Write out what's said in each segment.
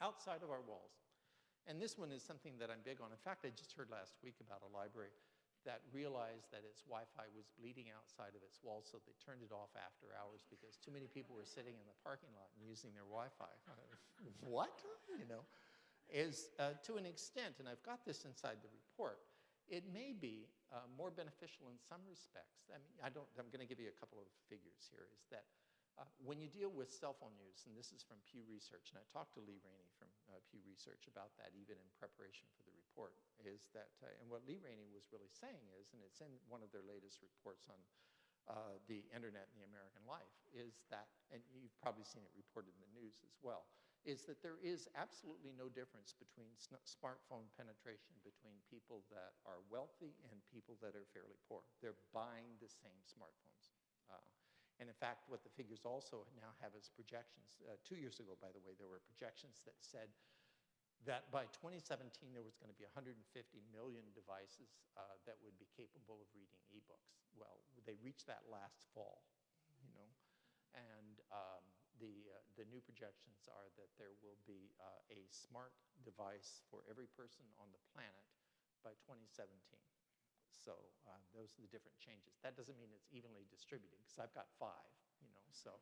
outside of our walls. And this one is something that I'm big on. In fact, I just heard last week about a library that realized that its Wi-Fi was bleeding outside of its walls, so they turned it off after hours because too many people were sitting in the parking lot and using their Wi-Fi. What? You know, is to an extent, and I've got this inside the report, it may be more beneficial in some respects. I mean, I'm going to give you a couple of figures here, is that when you deal with cell phone use, and this is from Pew Research, and I talked to Lee Rainey from Pew Research about that even in preparation for the report, is that, and what Lee Rainey was really saying is, and it's in one of their latest reports on the internet and the American life, is that, and you've probably seen it reported in the news as well, is that there is absolutely no difference between smartphone penetration between people that are wealthy and people that are fairly poor. They're buying the same smartphones. And in fact, what the figures also now have is projections. 2 years ago, by the way, there were projections that said that by 2017, there was going to be 150 million devices that would be capable of reading ebooks. Well, they reached that last fall, you know. And the new projections are that there will be a smart device for every person on the planet by 2017. So those are the different changes. That doesn't mean it's evenly distributed, because I've got 5, you know. So,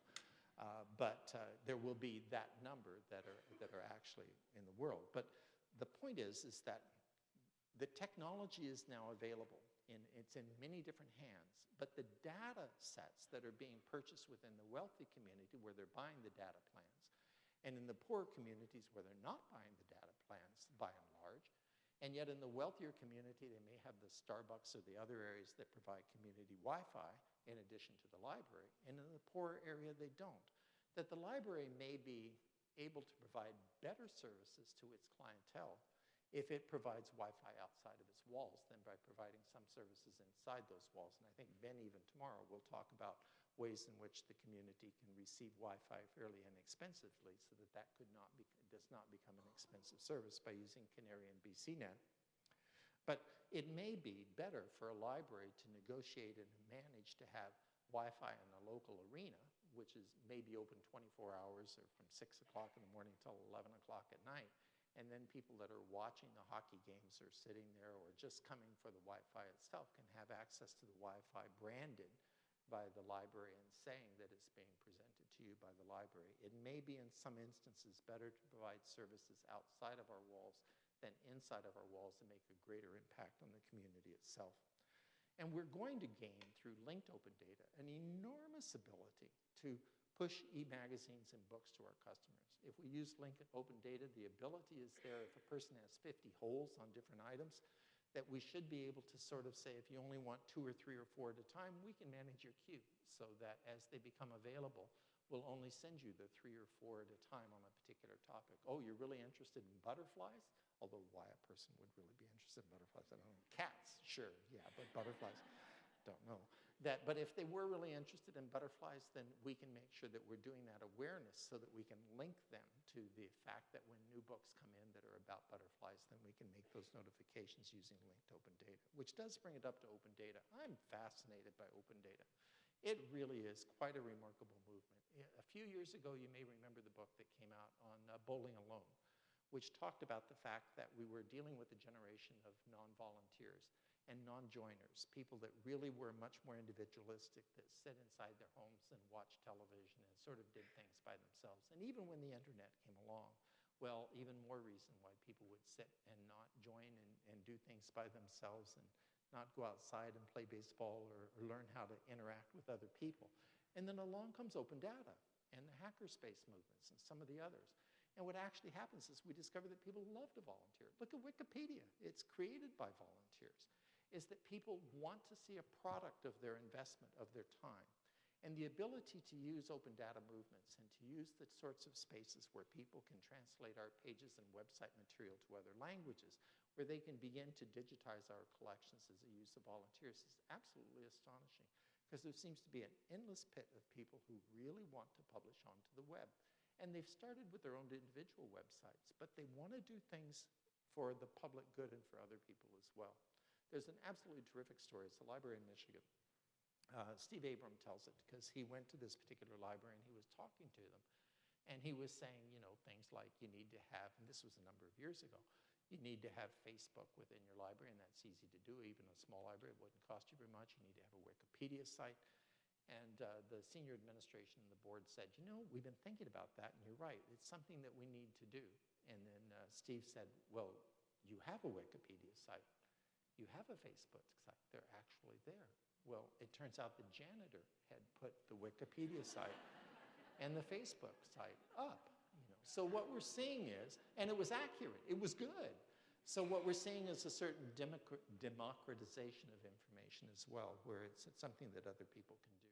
but there will be that number that are actually in the world. But the point is that the technology is now available. It's in many different hands. But the data sets that are being purchased within the wealthy community, where they're buying the data plans, and in the poor communities where they're not buying the data plans, by and large, and yet in the wealthier community, they may have the Starbucks or the other areas that provide community Wi-Fi in addition to the library. And in the poorer area, they don't. That the library may be able to provide better services to its clientele if it provides Wi-Fi outside of its walls than by providing some services inside those walls. And I think Ben, even tomorrow, will talk about ways in which the community can receive Wi-Fi fairly inexpensively so that that does not become an expensive service by using Canary and BCNet. But it may be better for a library to negotiate and manage to have Wi-Fi in the local arena, which is maybe open 24 hours or from 6 o'clock in the morning till 11 o'clock at night. And then people that are watching the hockey games or sitting there or just coming for the Wi-Fi itself can have access to the Wi-Fi branded by the librarian saying that it's being presented to you by the library. It may be in some instances better to provide services outside of our walls than inside of our walls to make a greater impact on the community itself. And we're going to gain, through linked open data, an enormous ability to push e-magazines and books to our customers. If we use linked open data, the ability is there if a person has 50 holes on different items, that we should be able to sort of say, if you only want 2 or 3 or 4 at a time, we can manage your queue so that as they become available, we'll only send you the 3 or 4 at a time on a particular topic. Oh, you're really interested in butterflies? Although why a person would really be interested in butterflies, I don't know. Cats, sure, yeah, but butterflies, don't know. But if they were really interested in butterflies, then we can make sure that we're doing that awareness so that we can link them to the fact that when new books come in that are about butterflies, then we can make those notifications using linked open data, which does bring it up to open data. I'm fascinated by open data. It really is quite a remarkable movement. A few years ago, you may remember the book that came out on Bowling Alone, which talked about the fact that we were dealing with a generation of non-volunteers and non-joiners, people that really were much more individualistic, that sit inside their homes and watch television and sort of did things by themselves. And even when the internet came along, well, even more reason why people would sit and not join and do things by themselves and not go outside and play baseball or learn how to interact with other people. And then along comes open data and the hackerspace movements and some of the others. And what actually happens is we discover that people love to volunteer. Look at Wikipedia. It's created by volunteers. Is that people want to see a product of their investment, of their time. And the ability to use open data movements and to use the sorts of spaces where people can translate our pages and website material to other languages, where they can begin to digitize our collections as a use of volunteers is absolutely astonishing. Because there seems to be an endless pit of people who really want to publish onto the web. And they've started with their own individual websites, but they want to do things for the public good and for other people as well. There's an absolutely terrific story. It's a library in Michigan. Steve Abram tells it because he went to this particular library and he was talking to them. And he was saying, you know, things like you need to have, and this was a number of years ago, you need to have Facebook within your library, and that's easy to do. Even a small library, it wouldn't cost you very much. You need to have a Wikipedia site. And the senior administration and the board said, you know, we've been thinking about that, and you're right. It's something that we need to do. And then Steve said, well, you have a Wikipedia site. You have a Facebook site. They're actually there. Well, it turns out the janitor had put the Wikipedia site and the Facebook site up. You know. So what we're seeing is, and it was accurate, it was good. So what we're seeing is a certain democratization of information as well, where it's something that other people can do.